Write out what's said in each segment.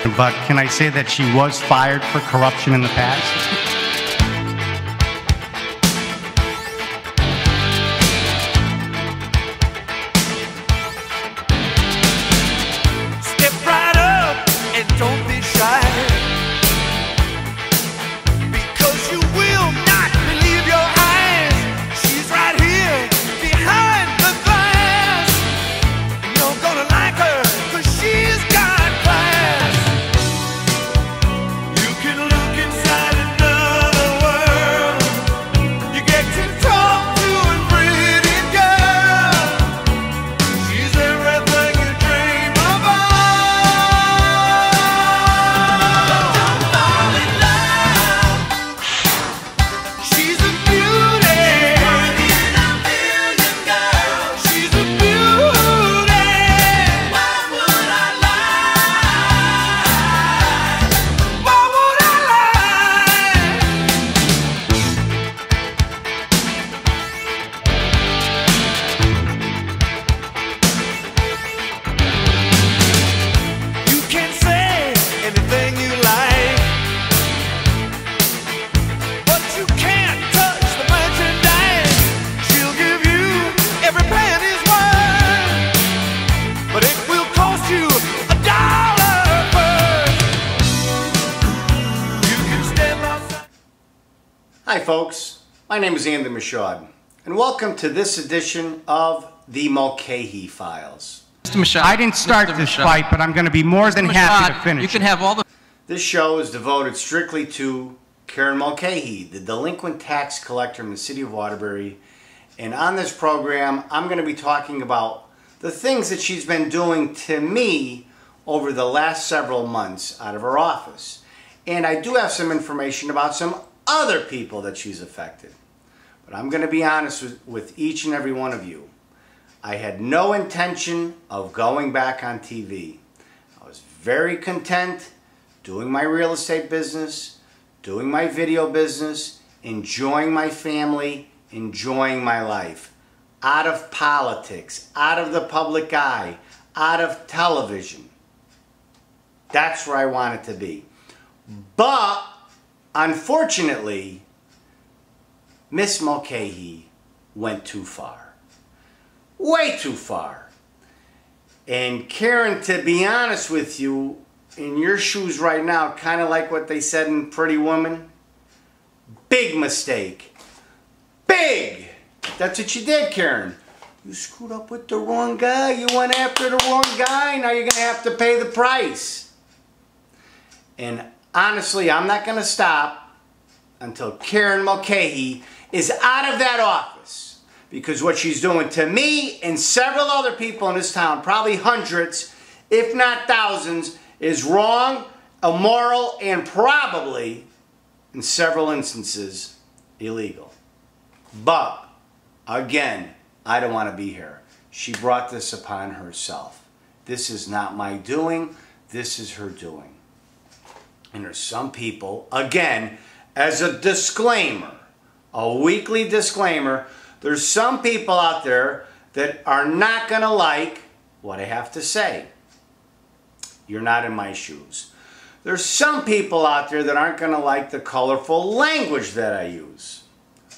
But can I say that she was fired for corruption in the past? Step right up and don't be shy, because you will not believe your eyes. She's right here behind the glass. You're gonna like her, 'cause she's got class. You can look inside another world. You get to talk to a pretty girl. She's everything you dream about. Don't fall in love. She's a beauty. One in a million girls. She's a beauty. What would I like? What would I like? You can say anything you like, but you can't touch the merchandise. She'll give you every penny's worth, but it will cost you $1 first. You can step outside. Hi folks, my name is Andy Michaud, and welcome to this edition of the Mulcahy Files. Mr. Michaud, I didn't start Mr. this Michaud. fight, but I'm going to be more than Mr. happy Michaud, to finish You can it. have all the... This show is devoted strictly to Karen Mulcahy, the delinquent tax collector in the city of Waterbury. And on this program, I'm going to be talking about the things that she's been doing to me over the last several months out of her office. And I do have some information about some other people that she's affected. But I'm going to be honest with each and every one of you. I had no intention of going back on TV. I was very content doing my real estate business, doing my video business, enjoying my family, enjoying my life. Out of politics, out of the public eye, out of television. That's where I wanted to be. But, unfortunately, Miss Mulcahy went too far. Way too far. And Karen, to be honest with you, in your shoes right now, kind of like what they said in Pretty Woman, big mistake. Big! That's what you did, Karen. You screwed up with the wrong guy. You went after the wrong guy. Now you're going to have to pay the price. And honestly, I'm not going to stop until Karen Mulcahy is out of that office. Because what she's doing to me and several other people in this town, probably hundreds, if not thousands, is wrong, immoral, and probably, in several instances, illegal. But, again, I don't want to be here. She brought this upon herself. This is not my doing. This is her doing. And there's some people, again, as a disclaimer, a weekly disclaimer, there's some people out there that are not going to like what I have to say. You're not in my shoes. There's some people out there that aren't going to like the colorful language that I use.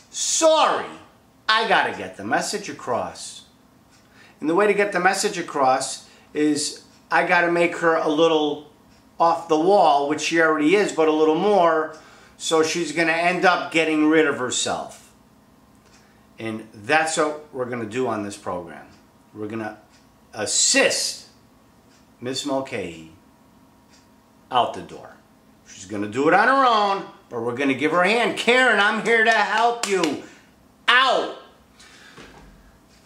Sorry, I got to get the message across. And the way to get the message across is I got to make her a little off the wall, which she already is, but a little more, so she's going to end up getting rid of herself. And that's what we're going to do on this program. We're going to assist Miss Mulcahy out the door. She's going to do it on her own, but we're going to give her a hand. Karen, I'm here to help you out.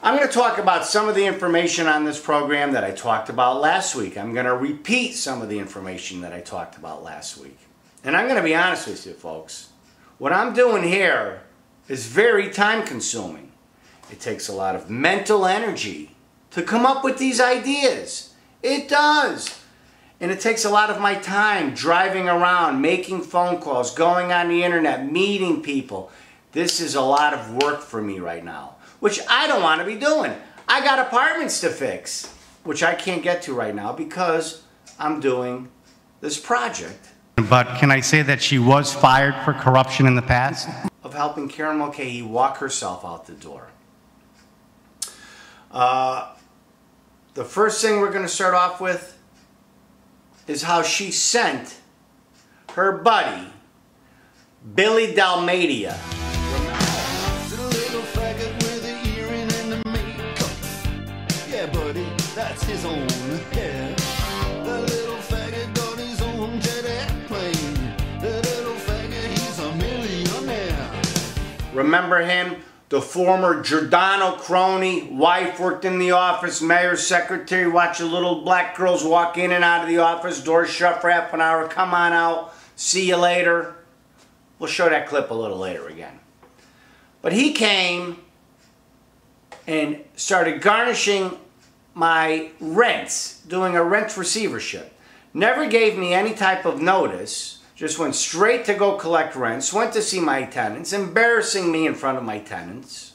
I'm going to talk about some of the information on this program that I talked about last week. I'm going to repeat some of the information that I talked about last week. And I'm going to be honest with you, folks. What I'm doing here is very time consuming. It takes a lot of mental energy to come up with these ideas. It does. And it takes a lot of my time driving around, making phone calls, going on the internet, meeting people. This is a lot of work for me right now, which I don't want to be doing. I got apartments to fix, which I can't get to right now because I'm doing this project But can I say that she was fired for corruption in the past? of helping Karen Mulcahy walk herself out the door. The first thing we're going to start off with is how she sent her buddy, Billy Dalmatia. The little faggot with the earring and the makeup. Yeah, buddy, that's his own hair. The little faggot got his own jet airplane. The little faggot, he's a millionaire. Remember him? The former Giordano crony, wife worked in the office, mayor's secretary, watch the little black girls walk in and out of the office, doors shut for half an hour, come on out, see you later. We'll show that clip a little later again. But he came and started garnishing my rents, doing a rent receivership. Never gave me any type of notice. Just went straight to go collect rents, went to see my tenants, embarrassing me in front of my tenants.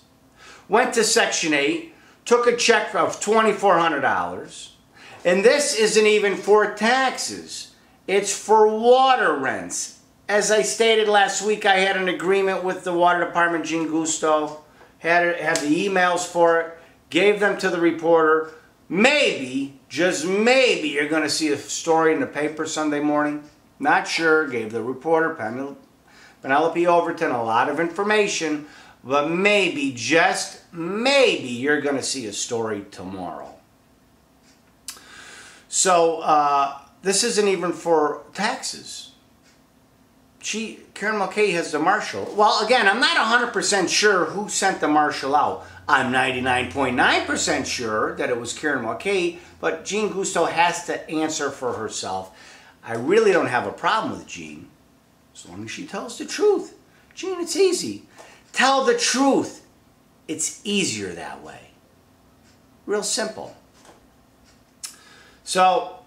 Went to Section 8, took a check of $2,400. And this isn't even for taxes. It's for water rents. As I stated last week, I had an agreement with the water department, Gene Gusto. Had the emails for it, gave them to the reporter. Maybe, just maybe, you're going to see a story in the paper Sunday morning. Not sure, gave the reporter, Penelope Overton, a lot of information, but maybe, just maybe, you're going to see a story tomorrow. So, this isn't even for taxes. Karen Mulcahy has the marshal. Well, again, I'm not 100% sure who sent the marshal out. I'm 99.9% sure that it was Karen Mulcahy, but Jean Gusto has to answer for herself. I really don't have a problem with Jean, as long as she tells the truth. Jean, it's easy. Tell the truth. It's easier that way. Real simple. So,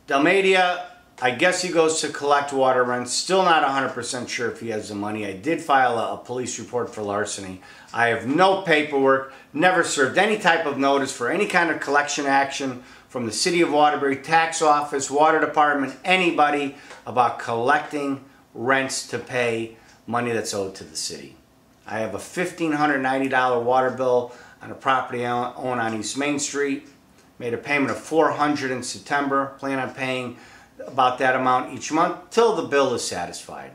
Dalmatia, I guess he goes to collect water rents. Still not 100% sure if he has the money. I did file a police report for larceny. I have no paperwork, never served any type of notice for any kind of collection action from the City of Waterbury, tax office, water department, anybody about collecting rents to pay money that's owed to the city. I have a $1,590 water bill on a property I own on East Main Street. Made a payment of $400 in September. Plan on paying about that amount each month till the bill is satisfied.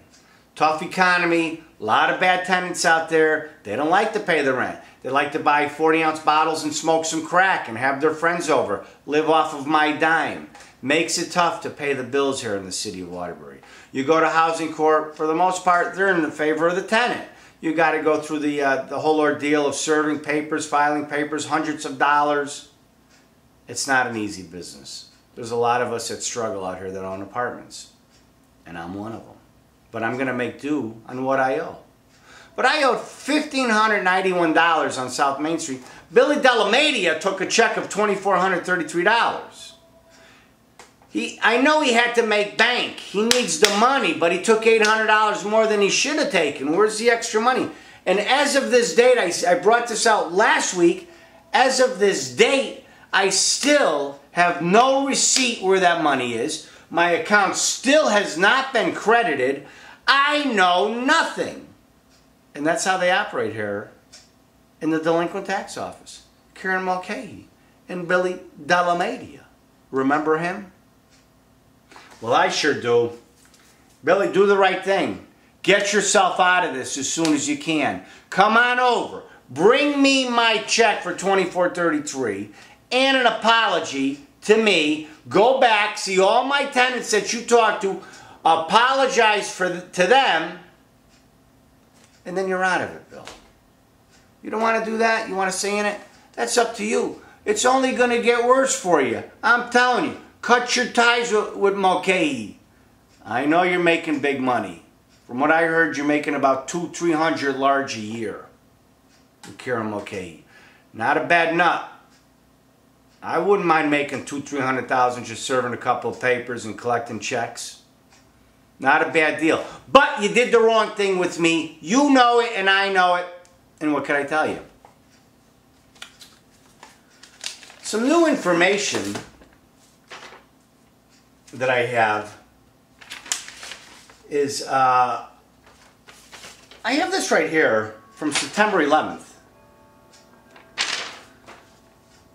Tough economy, a lot of bad tenants out there. They don't like to pay the rent. They like to buy 40-ounce bottles and smoke some crack and have their friends over, live off of my dime. Makes it tough to pay the bills here in the city of Waterbury. You go to housing court, for the most part, they're in the favor of the tenant. You got to go through the whole ordeal of serving papers, filing papers, hundreds of dollars. It's not an easy business. There's a lot of us that struggle out here that own apartments, and I'm one of them. But I'm going to make do on what I owe. But I owed $1,591 on South Main Street. Billy Dalmatia took a check of $2,433. I know he had to make bank. He needs the money, but he took $800 more than he should have taken. Where's the extra money? And as of this date, I brought this out last week, as of this date, I still have no receipt where that money is. My account still has not been credited. I know nothing. And that's how they operate here in the delinquent tax office. Karen Mulcahy and Billy Dalmatia. Remember him? Well, I sure do. Billy, do the right thing. Get yourself out of this as soon as you can. Come on over. Bring me my check for $2,433 and an apology to me. Go back, see all my tenants that you talked to, apologize to them, and then you're out of it, Bill. You don't want to do that? You want to stay in it? That's up to you. It's only going to get worse for you. I'm telling you. Cut your ties with Mulcahy. I know you're making big money. From what I heard, you're making about $200-300 large a year with Karen Mulcahy. Not a bad nut. I wouldn't mind making $200,000-300,000 just serving a couple of papers and collecting checks. Not a bad deal. But you did the wrong thing with me. You know it and I know it. And what can I tell you? Some new information that I have is I have this right here from September 11th.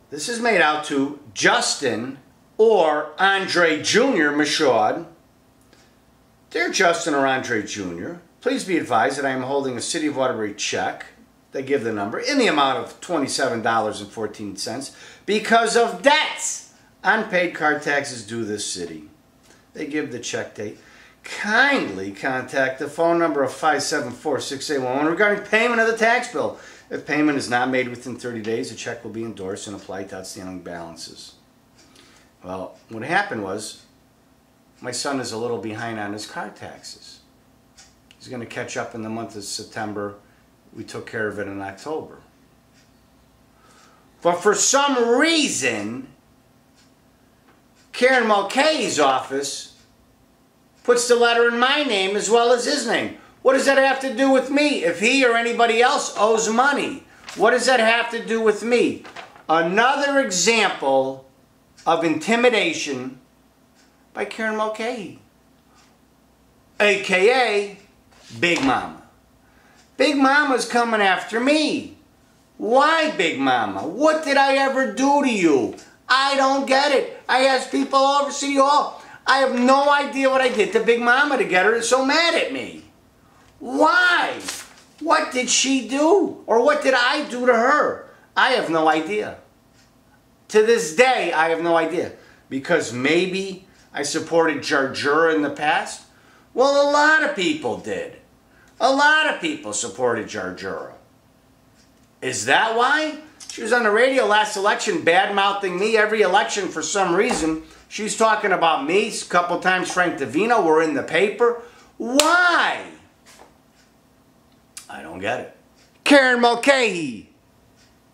This is made out to Justin or Andre Jr. Michaud. Dear Justin or Andre Jr., please be advised that I am holding a City of Waterbury check. They give the number in the amount of $27.14 because of debts. Unpaid card taxes due this city. They give the check date. Kindly contact the phone number of 574-6811 regarding payment of the tax bill. If payment is not made within 30 days, the check will be endorsed and applied to outstanding balances. Well, what happened was, my son is a little behind on his car taxes. He's going to catch up in the month of September. We took care of it in October. But for some reason, Karen Mulcahy's office puts the letter in my name as well as his name. What does that have to do with me? If he or anybody else owes money, what does that have to do with me? Another example of intimidation by Karen Mulcahy, a.k.a. Big Mama. Big Mama's coming after me. Why, Big Mama? What did I ever do to you? I don't get it. I asked people all over City Hall. I have no idea what I did to Big Mama to get her so mad at me. Why? What did she do? Or what did I do to her? I have no idea. To this day, I have no idea. Because maybe I supported Jarjura in the past? Well, a lot of people did. A lot of people supported Jarjura. Is that why? She was on the radio last election bad-mouthing me every election for some reason. She's talking about me. A couple times Frank DeVino were in the paper. Why? I don't get it. Karen Mulcahy,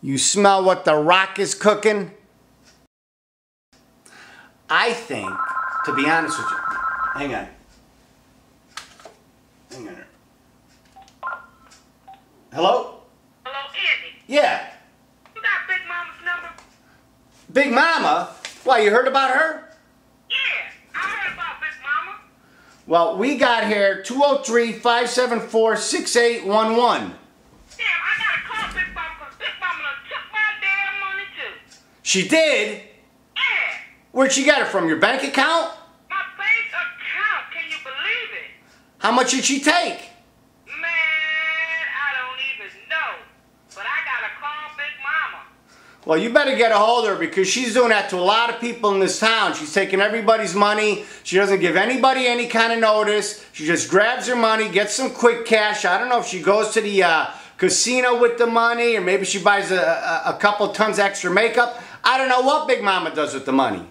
you smell what the Rock is cooking? I think, to be honest with you, hang on. Hang on. Hello? Hello, Andy. Yeah. You got Big Mama's number? Big Mama? Why, you heard about her? Yeah, I heard about Big Mama. Well, we got here 203-574-6811. Damn, I gotta call Big Mama because Big Mama done took my damn money too. She did? Yeah, Where'd she get it from? Your bank account? my bank account, can you believe it? How much did she take? Man, I don't even know. But I gotta call Big Mama. Well, you better get a hold of her because she's doing that to a lot of people in this town. She's taking everybody's money. She doesn't give anybody any kind of notice. She just grabs her money, gets some quick cash. I don't know if she goes to the casino with the money or maybe she buys a couple tons extra makeup. I don't know what Big Mama does with the money. Well,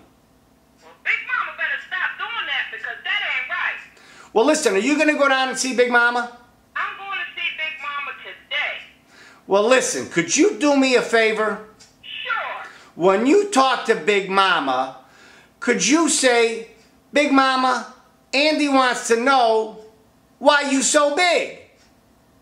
Big Mama better stop doing that because that ain't right. Well, listen, are you going to go down and see Big Mama? I'm going to see Big Mama today. Well, listen, could you do me a favor? Sure. When you talk to Big Mama, could you say, Big Mama, Andy wants to know why you so big? Okay,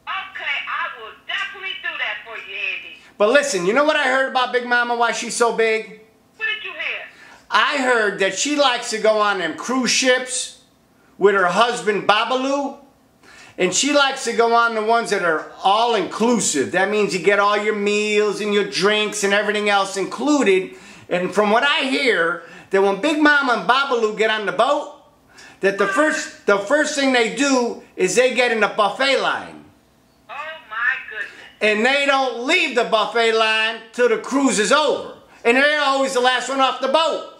I will definitely do that for you, Andy. But listen, you know what I heard about Big Mama, why she's so big? What did you hear? I heard that she likes to go on them cruise ships with her husband Babalu. And she likes to go on the ones that are all-inclusive. That means you get all your meals and your drinks and everything else included. And from what I hear, that when Big Mama and Babalu get on the boat, that the first thing they do is they get in the buffet line. Oh, my goodness. And they don't leave the buffet line till the cruise is over. And they're always the last one off the boat.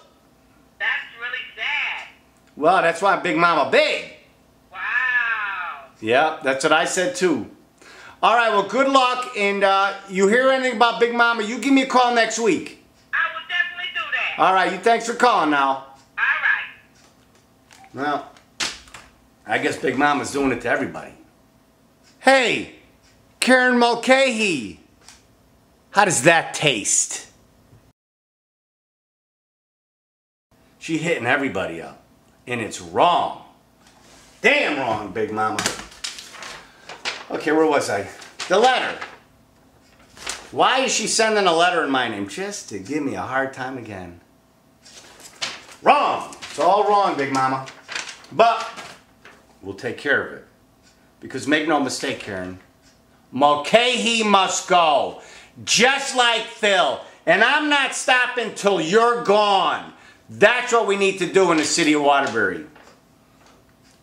That's really sad. Well, that's why Big Mama big. Wow. Yeah, that's what I said too. All right, well, good luck. And you hear anything about Big Mama, you give me a call next week. I will definitely do that. All right, you thanks for calling now. All right. Well, I guess Big Mama's doing it to everybody. Hey, Karen Mulcahy. How does that taste? She hitting everybody up. And it's wrong. Damn wrong, Big Mama. Okay, where was I? The letter. Why is she sending a letter in my name? Just to give me a hard time again. Wrong. It's all wrong, Big Mama. But We'll take care of it. Because make no mistake, Karen, Mulcahy must go. Just like Phil. And I'm not stopping till you're gone. That's what we need to do in the city of Waterbury.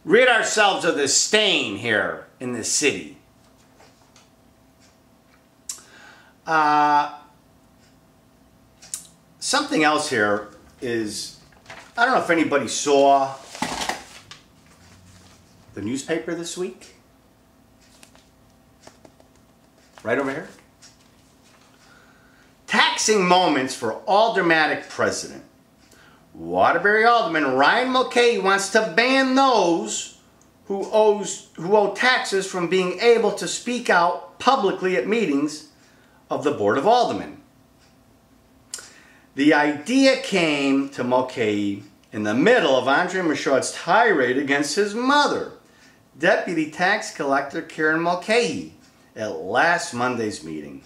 Rid ourselves of this stain here in this city. Something else here is, I don't know if anybody saw the newspaper this week. Right over here. Taxing moments for Aldermanic president. Waterbury Alderman Ryan Mulcahy wants to ban those who owe taxes from being able to speak out publicly at meetings of the Board of Aldermen. The idea came to Mulcahy in the middle of Andre Michaud's tirade against his mother, Deputy Tax Collector Karen Mulcahy, at last Monday's meeting.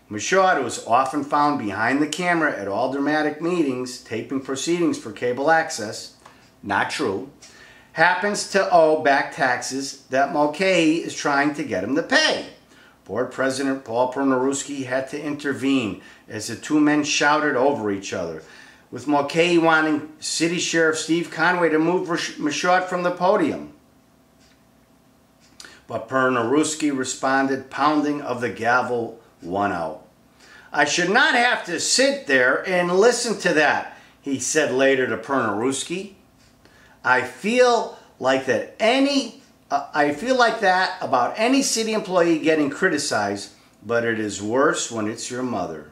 Michaud, who was often found behind the camera at Aldermanic meetings, taping proceedings for cable access, not true, happens to owe back taxes that Mulcahy is trying to get him to pay. Board President Paul Pernaruski had to intervene as the two men shouted over each other, with Mulcahy wanting City Sheriff Steve Conway to move Michaud from the podium. But Pernaruski responded, pounding of the gavel, one out. I should not have to sit there and listen to that, he said later to Pernaruski. I feel like that about any city employee getting criticized, but it is worse when it's your mother.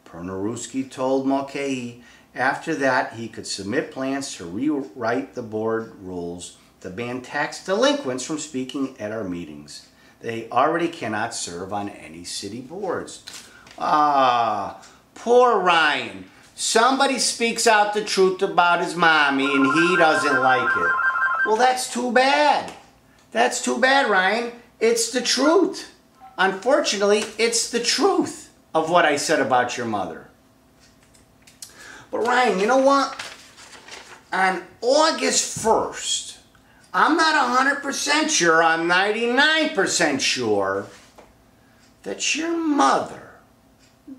Pernaruski told Mulcahy after that he could submit plans to rewrite the board rules to ban tax delinquents from speaking at our meetings. They already cannot serve on any city boards. Ah, poor Ryan. Somebody speaks out the truth about his mommy and he doesn't like it. Well, that's too bad. That's too bad, Ryan. It's the truth. Unfortunately, it's the truth of what I said about your mother. But Ryan, you know what? On August 1st, I'm not 100% sure, I'm 99% sure that your mother,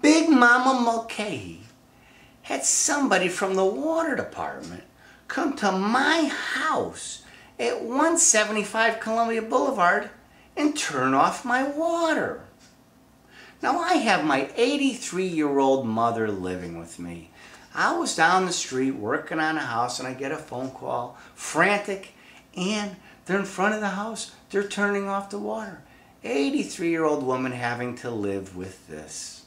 Big Mama Mulcahy, had somebody from the water department come to my house at 175 Columbia Boulevard and turn off my water. Now I have my 83-year-old mother living with me. I was down the street working on a house and I get a phone call, frantic, and they're in front of the house. They're turning off the water. 83-year-old woman having to live with this.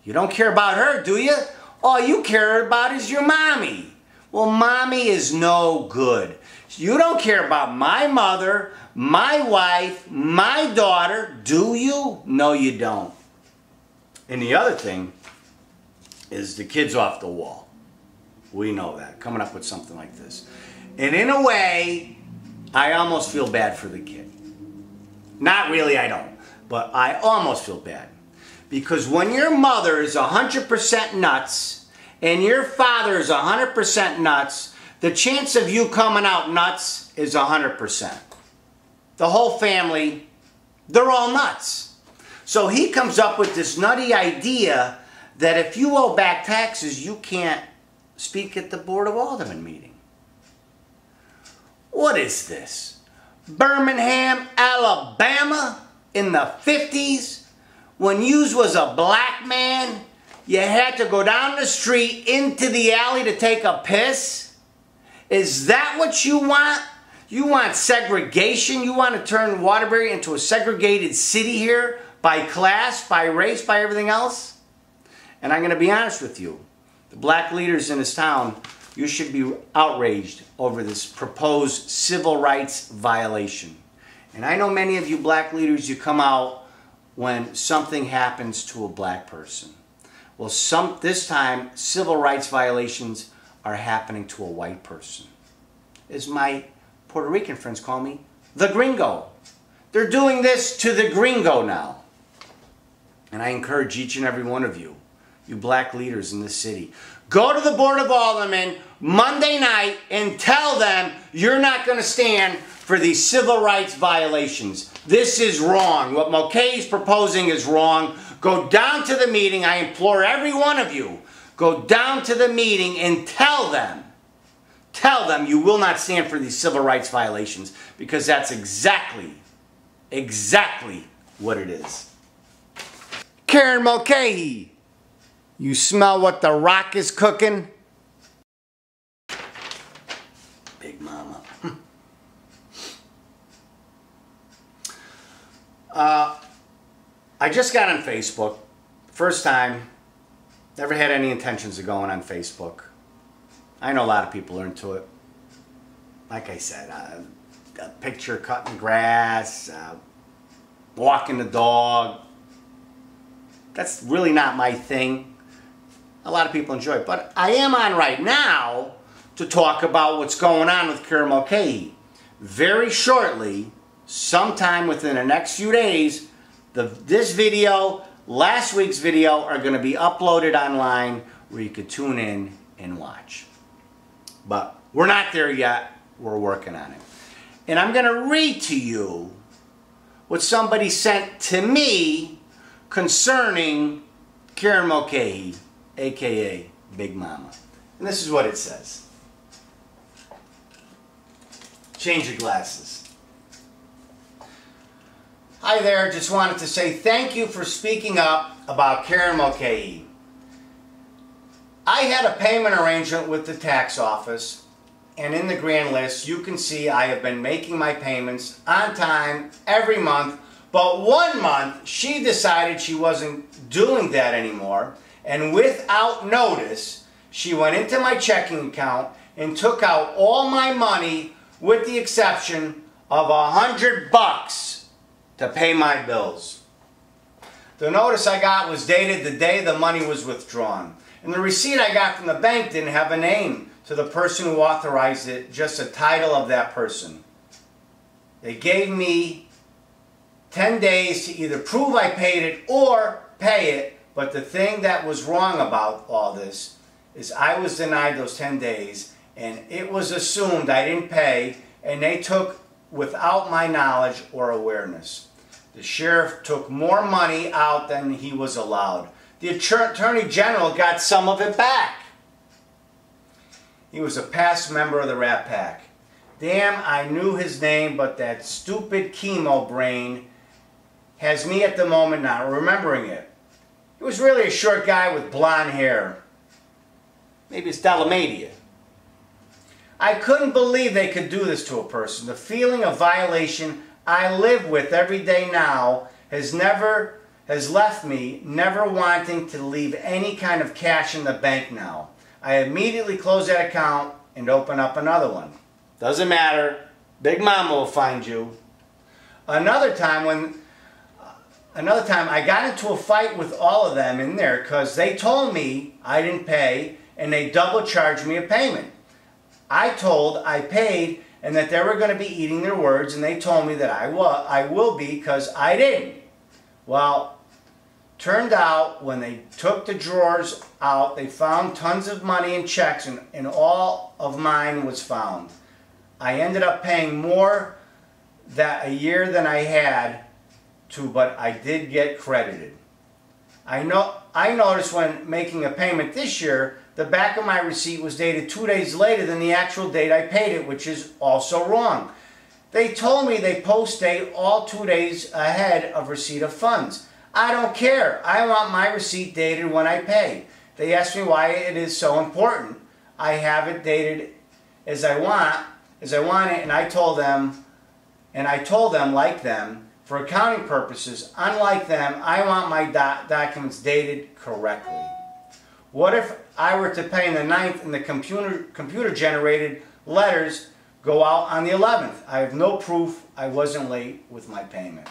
You don't care about her, do you? All you care about is your mommy. Well, mommy is no good. You don't care about my mother, my wife, my daughter, do you? No, you don't. And the other thing is the kid's off the wall. We know that, coming up with something like this. And in a way, I almost feel bad for the kid. Not really, I don't. But I almost feel bad. Because when your mother is 100% nuts and your father is 100% nuts, the chance of you coming out nuts is 100%. The whole family, they're all nuts. So he comes up with this nutty idea that if you owe back taxes, you can't speak at the Board of Aldermen meeting. What is this? Birmingham, Alabama in the 50s? When yous was a black man, you had to go down the street into the alley to take a piss? Is that what you want? You want segregation? You want to turn Waterbury into a segregated city here by class, by race, by everything else? And I'm going to be honest with you. The black leaders in this town, you should be outraged over this proposed civil rights violation. And I know many of you black leaders, you come out when something happens to a black person. Well, this time, civil rights violations are happening to a white person. As my Puerto Rican friends call me, the gringo. They're doing this to the gringo now. And I encourage each and every one of you, you black leaders in this city, go to the Board of Aldermen, Monday night and tell them you're not going to stand for these civil rights violations. This is wrong. What Mulcahy is proposing is wrong. Go down to the meeting. I implore every one of you, go down to the meeting and tell them you will not stand for these civil rights violations, because that's exactly what it is. Karen Mulcahy, you smell what the Rock is cooking? Big Mama. I just got on Facebook. First time. Never had any intentions of going on Facebook. I know a lot of people are into it. Like I said, a picture cutting grass, walking the dog. That's really not my thing. A lot of people enjoy it. But I am on right now to talk about what's going on with Karen Mulcahy. Very shortly, sometime within the next few days, this video, last week's video, are going to be uploaded online where you could tune in and watch. But we're not there yet. We're working on it. And I'm going to read to you what somebody sent to me concerning Karen Mulcahy, aka Big Mama. And this is what it says. Change your glasses. Hi there, just wanted to say thank you for speaking up about Karen Mulcahy. I had a payment arrangement with the tax office, and in the grand list you can see I have been making my payments on time every month, but one month she decided she wasn't doing that anymore, and without notice she went into my checking account and took out all my money with the exception of $100 to pay my bills. The notice I got was dated the day the money was withdrawn, and the receipt I got from the bank didn't have a name to the person who authorized it, just a title of that person. They gave me 10 days to either prove I paid it or pay it, but the thing that was wrong about all this is I was denied those 10 days, and it was assumed I didn't pay, and they took without my knowledge or awareness. The sheriff took more money out than he was allowed. The Attorney General got some of it back. He was a past member of the Rat Pack. Damn, I knew his name, but that stupid chemo brain has me at the moment not remembering it. He was really a short guy with blonde hair. Maybe it's Dalamatia. I couldn't believe they could do this to a person. The feeling of violation I live with every day now has left me never wanting to leave any kind of cash in the bank now. I immediately close that account and open up another one. Doesn't matter. Big Mama will find you. Another time I got into a fight with all of them in there because they told me I didn't pay and they double charged me a payment. I told I paid and that they were going to be eating their words, and they told me that I will be because I didn't. Well, turned out when they took the drawers out, they found tons of money in checks, and all of mine was found. I ended up paying more that a year than I had to, but I did get credited. I noticed when making a payment this year, the back of my receipt was dated 2 days later than the actual date I paid it, which is also wrong. They told me they post date all 2 days ahead of receipt of funds. I don't care. I want my receipt dated when I pay. They asked me why it is so important. I have it dated as I want it, and I told them, like them, for accounting purposes, unlike them, I want my documents dated correctly. What if I were to pay on the 9th and the computer-generated letters go out on the 11th? I have no proof I wasn't late with my payment.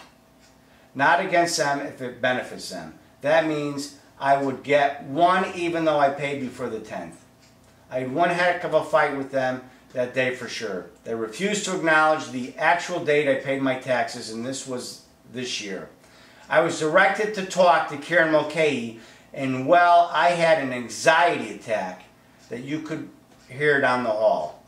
Not against them if it benefits them. That means I would get one even though I paid before the 10th. I had one heck of a fight with them that day for sure. They refused to acknowledge the actual date I paid my taxes, and this was this year. I was directed to talk to Karen Mulcahy, and well, I had an anxiety attack that you could here down the hall.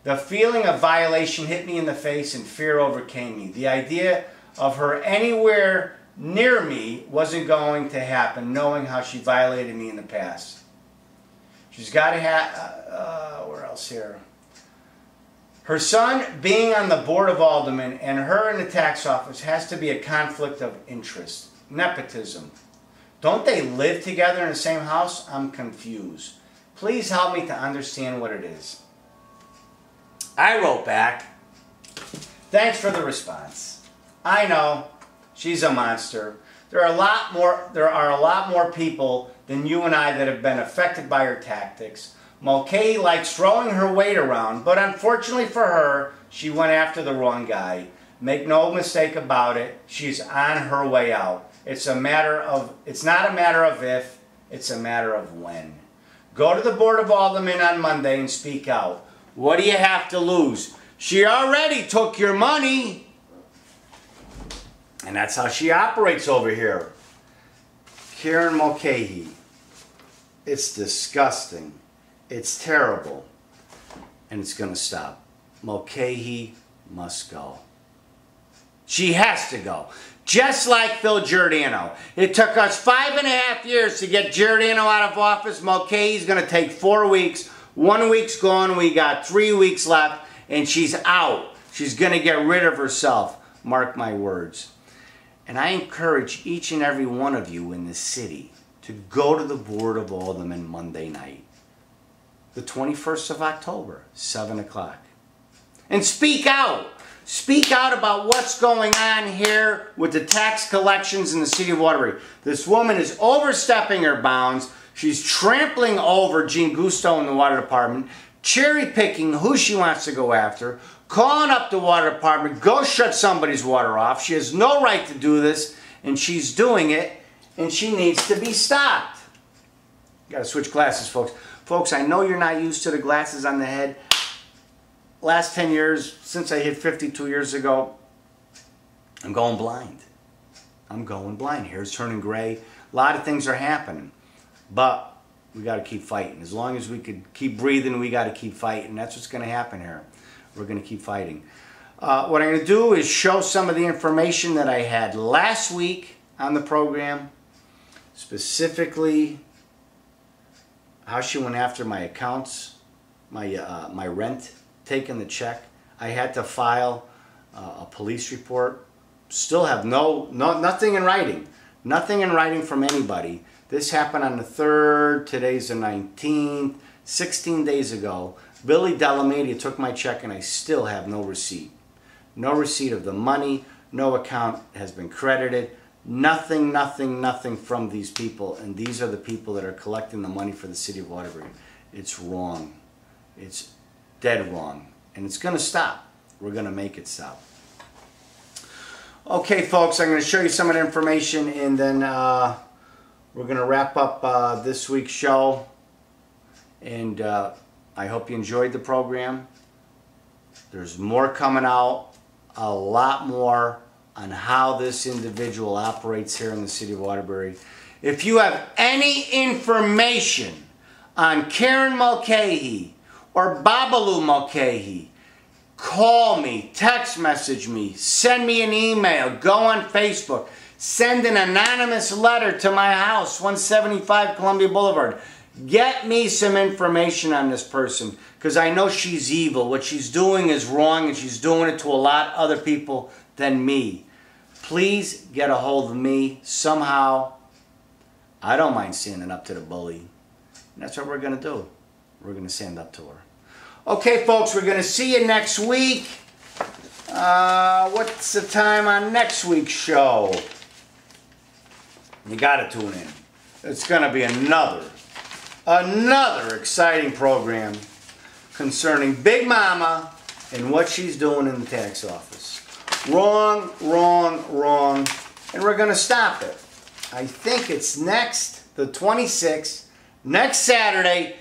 The feeling of violation hit me in the face and fear overcame me. The idea of her anywhere near me wasn't going to happen, knowing how she violated me in the past. She's got to have, where else here? Her son being on the Board of Aldermen and her in the tax office has to be a conflict of interest. Nepotism. Don't they live together in the same house? I'm confused. Please help me to understand what it is. I wrote back, thanks for the response. I know, she's a monster. There are a lot more people than you and I that have been affected by her tactics. Mulcahy likes throwing her weight around, but unfortunately for her, she went after the wrong guy. Make no mistake about it, she's on her way out. It's not a matter of if, it's a matter of when. Go to the Board of Aldermen on Monday and speak out. What do you have to lose? She already took your money. And that's how she operates over here. Karen Mulcahy. It's disgusting. It's terrible. And it's going to stop. Mulcahy must go. She has to go. Just like Phil Giordano. It took us 5.5 years to get Giordano out of office. Mulcahy's going to take 4 weeks. 1 week's gone. We got 3 weeks left. And she's out. She's going to get rid of herself. Mark my words. And I encourage each and every one of you in the city to go to the Board of Aldermen Monday night. The 21st of October, 7 o'clock. And speak out. Speak out about what's going on here with the tax collections in the city of Waterbury. This woman is overstepping her bounds. She's trampling over Gene Gusto in the water department, cherry picking who she wants to go after, calling up the water department, go shut somebody's water off. She has no right to do this, and she's doing it, and she needs to be stopped. Got to switch glasses, folks. Folks, I know you're not used to the glasses on the head. Last 10 years, since I hit 52 years ago, I'm going blind. I'm going blind. Hair's turning gray. A lot of things are happening. But we got to keep fighting. As long as we could keep breathing, we got to keep fighting. That's what's going to happen here. We're going to keep fighting. What I'm going to do is show some of the information that I had last week on the program. Specifically, how she went after my accounts, my rent, taking the check. I had to file a police report. Still have nothing in writing. Nothing in writing from anybody. This happened on the 3rd. Today's the 19th. 16 days ago. Billy Delamedia took my check and I still have no receipt. No receipt of the money. No account has been credited. Nothing, nothing, nothing from these people. And these are the people that are collecting the money for the city of Waterbury. It's wrong. It's dead wrong. And it's going to stop. We're going to make it stop. Okay, folks, I'm going to show you some of the information and then we're going to wrap up this week's show. And I hope you enjoyed the program. There's more coming out, a lot more on how this individual operates here in the city of Waterbury. If you have any information on Karen Mulcahy or Babalu Mulcahy, call me, text message me, send me an email, go on Facebook, send an anonymous letter to my house, 175 Columbia Boulevard. Get me some information on this person because I know she's evil. What she's doing is wrong and she's doing it to a lot other people than me. Please get a hold of me somehow. I don't mind standing up to the bully. And that's what we're going to do. We're going to stand up to her. Okay, folks, we're going to see you next week. What's the time on next week's show? You got to tune in. It's going to be another exciting program concerning Big Mama and what she's doing in the tax office. Wrong, wrong, wrong. And we're going to stop it. I think it's the 26th, next Saturday,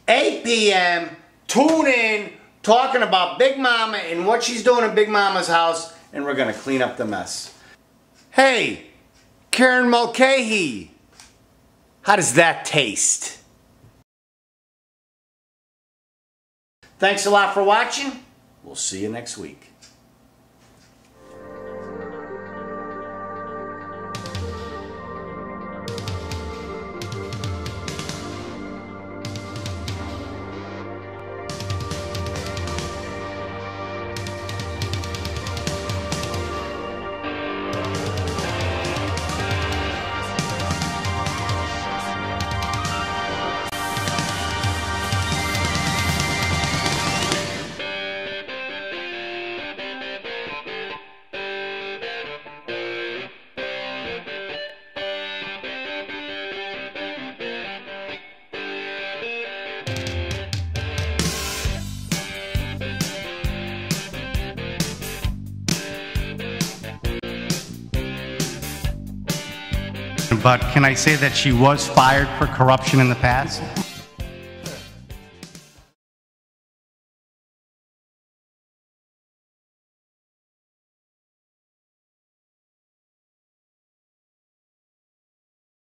8 p.m. Tune in, talking about Big Mama and what she's doing in Big Mama's house, and we're going to clean up the mess. Hey, Karen Mulcahy, how does that taste? Thanks a lot for watching. We'll see you next week. But can I say that she was fired for corruption in the past?